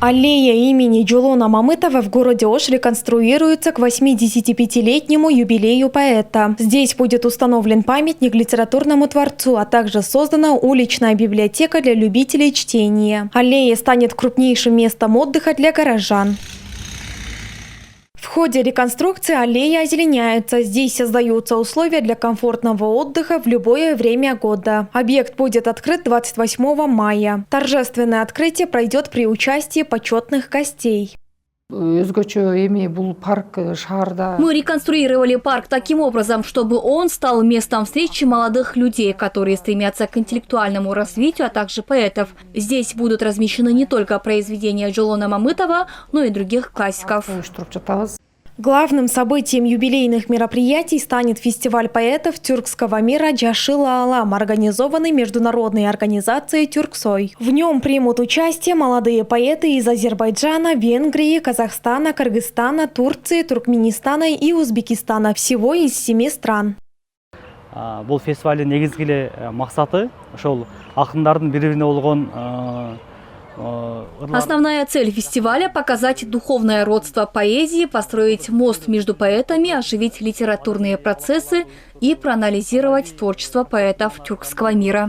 Аллея имени Джолона Мамытова в городе Ош реконструируется к 85-летнему юбилею поэта. Здесь будет установлен памятник литературному творцу, а также создана уличная библиотека для любителей чтения. Аллея станет крупнейшим местом отдыха для горожан. В ходе реконструкции аллея озеленяется. Здесь создаются условия для комфортного отдыха в любое время года. Объект будет открыт 28 мая. Торжественное открытие пройдет при участии почетных гостей. Мы реконструировали парк таким образом, чтобы он стал местом встречи молодых людей, которые стремятся к интеллектуальному развитию, а также поэтов. Здесь будут размещены не только произведения Джолона Мамытова, но и других классиков. Главным событием юбилейных мероприятий станет фестиваль поэтов тюркского мира «Джашила Алам», организованный международной организацией «Тюрксой». В нем примут участие молодые поэты из Азербайджана, Венгрии, Казахстана, Кыргызстана, Турции, Туркменистана и Узбекистана, всего из 7 стран. Бұл фестивальдің негізгі мақсаты ошол ақындардың бір-біріне болгон Основная цель фестиваля – показать духовное родство поэзии, построить мост между поэтами, оживить литературные процессы и проанализировать творчество поэтов тюркского мира.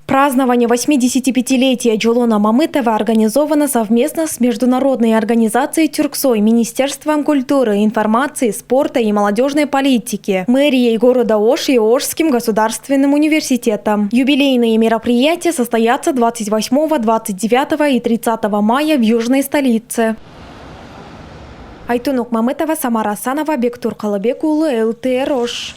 Празднование 85-летия Джолона Мамытова организовано совместно с международной организацией «Тюрксой», Министерством культуры, информации, спорта и молодежной политики, мэрией города Ош и Ошским государственным университетом. Юбилейные мероприятия состоятся 28, 29 и 30 мая в южной столице. Айтунук Мамытова, Самара Асанова, Бектур Калабек улы, ЛТР Ош.